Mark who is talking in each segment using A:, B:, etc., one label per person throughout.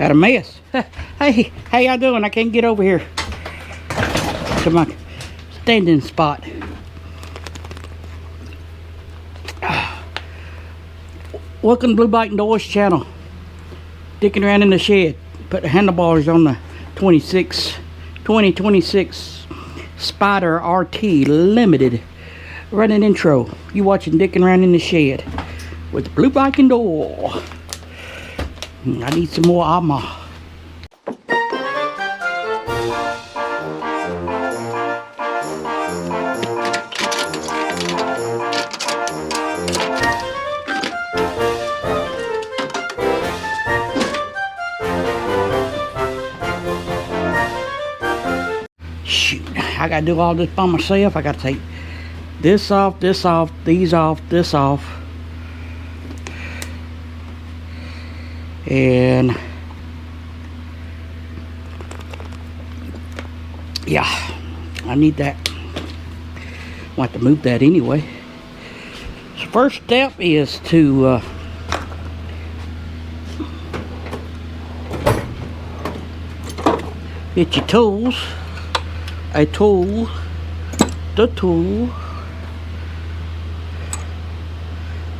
A: Got a mess. Hey, how y'all doing? I can't get over here to my standing spot. Welcome to Blue Bike and Doors channel. Dicking around in the shed. Put the handlebars on the 2026 Spyder RT Limited. Running intro. You watching Dicking around in the shed with Blue Bike and Door. I need some more armor. Shoot, I gotta do all this by myself. I gotta take this off, these off, this off. And yeah, I need that. I'll have to move that anyway. So first step is to get your tools. The tool.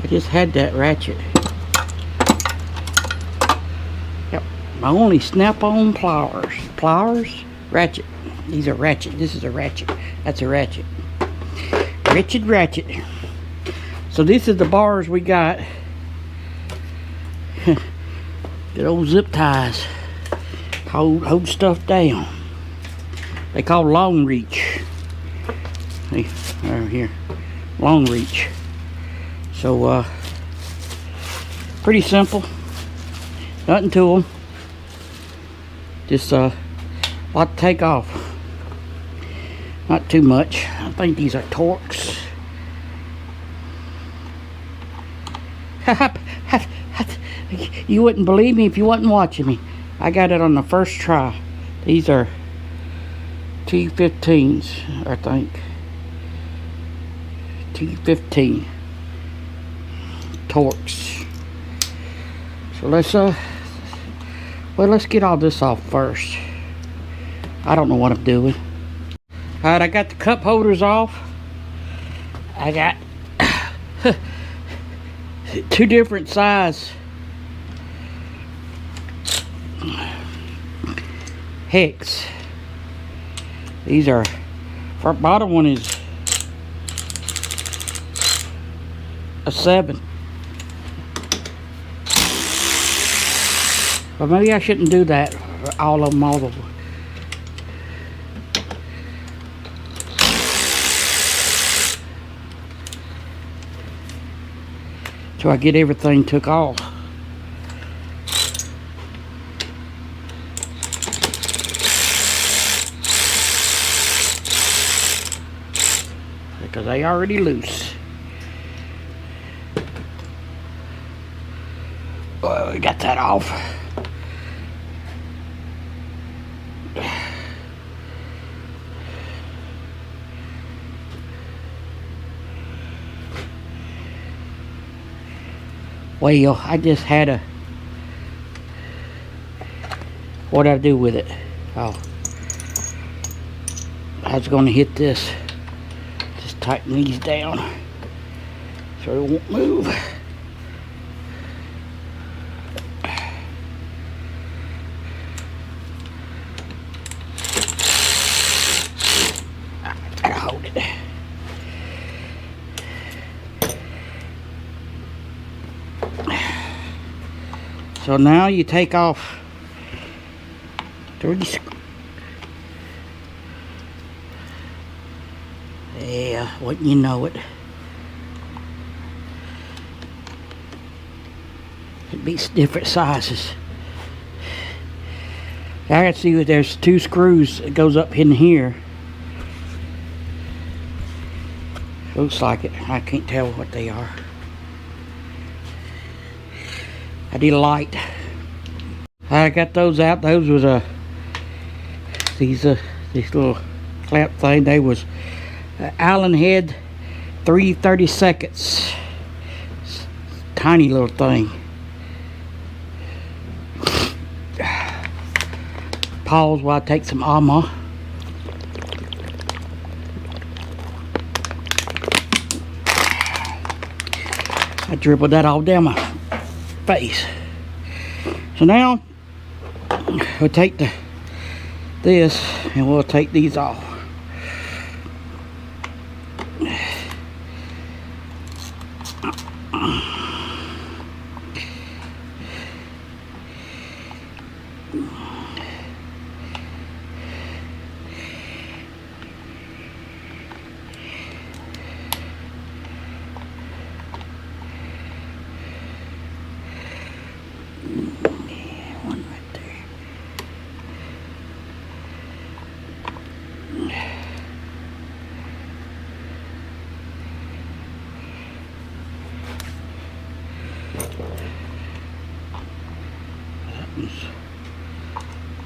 A: I just had that ratchet. Yep, my only snap-on pliers, ratchet. These are ratchet. This is a ratchet. That's a ratchet. Ratchet. So this is the bars we got. Good old zip ties. Hold stuff down. They call long reach. Hey, right here, long reach. So pretty simple. Nothing to them. Just a lot to take off. Not too much. I think these are Torx. You wouldn't believe me if you wasn't watching me. I got it on the first try. These are T15s, I think. T15 Torx. So let's get all this off first. I don't know what I'm doing. Alright, I got the cup holders off. I got two different size hex. These are, our bottom one is a 7. But maybe I shouldn't do that. All of them, So I get everything took off. Because they already loose. Well, we got that off. Well, I just had a... What'd I do with it? Oh. I was going to hit this. Just tighten these down so it won't move. Gotta hold it. So now you take off 30. Yeah, wouldn't you know it? It'd be different sizes. I can see that there's 2 screws that goes up in here. Looks like it. I can't tell what they are. I did a light. I got those out. Those was these little clamp thing. They was Allen head 3/32. Tiny little thing. Pause while I take some Alma. I dribbled that all down my face. So now we'll take this and we'll take these off.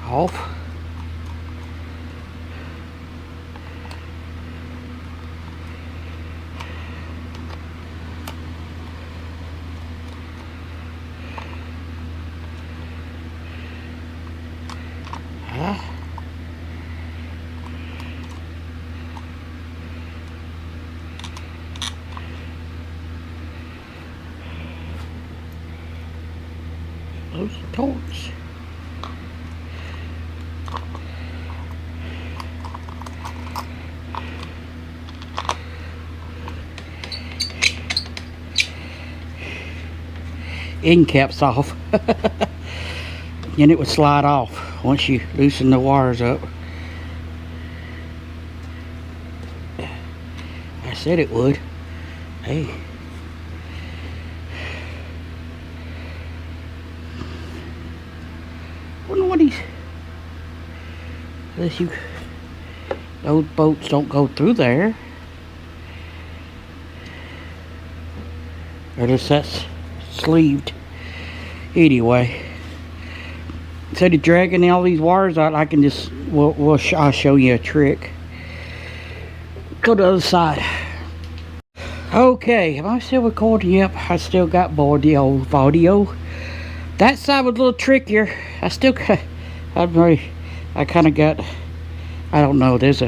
A: Off. Those torch. End caps off. And it would slide off once you loosen the wires up. I said it would. Hey. Wonder what he's... Unless you... Those bolts don't go through there. Or just that's sleeved. Anyway, instead of dragging all these wires out, I can just I'll show you a trick. Go to the other side. Okay, am I still recording? Yep, I still got audio. That side was a little trickier. I kind of got, I don't know, there's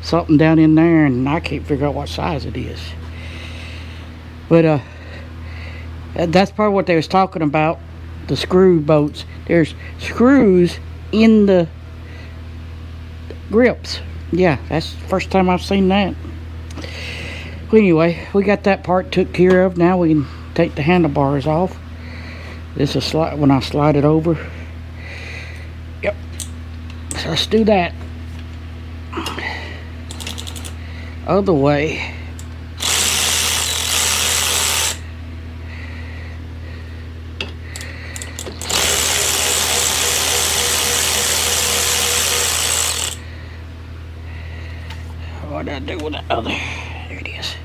A: something down in there and I can't figure out what size it is. But that's probably what they was talking about, the screw bolts. There's screws in the grips. Yeah, that's the first time I've seen that. Well, anyway, we got that part took care of. Now we can take the handlebars off. This is when I slide it over. Yep. So let's do that. Other way. What did I do with the other? There it is.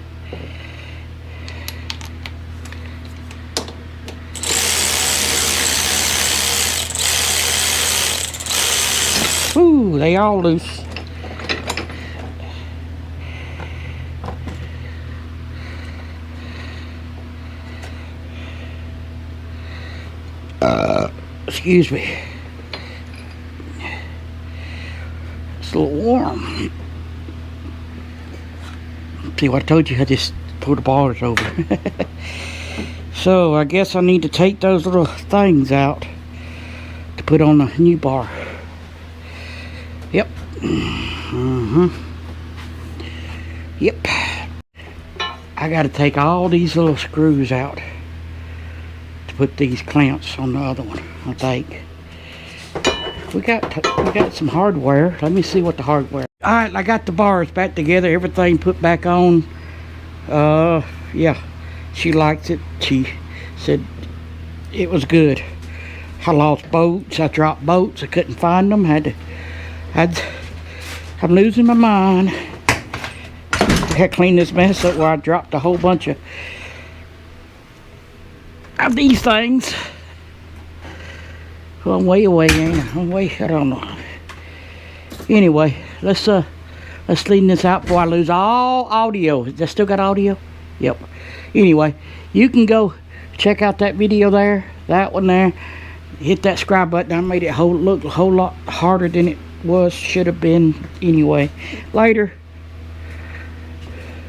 A: Ooh, they all loose. Excuse me. It's a little warm. See what I told you, I just pulled the bars over. So I guess I need to take those little things out to put on the new bar. Yep. Yep. I got to take all these little screws out to put these clamps on the other one, I think. We got some hardware. Let me see what the hardware. All right, I got the bars back together, everything put back on. Yeah, she liked it. She said it was good. I lost bolts. I dropped bolts. I couldn't find them. I'm losing my mind. I had to clean this mess up where I dropped a whole bunch of these things. Well, I'm way away, ain't I? I'm way, I don't know. Anyway, let's clean this out before I lose all audio. Has that still got audio? Yep. Anyway, you can go check out that video there, that one there. Hit that subscribe button. I made it look a whole lot harder than it was, should have been anyway. Later.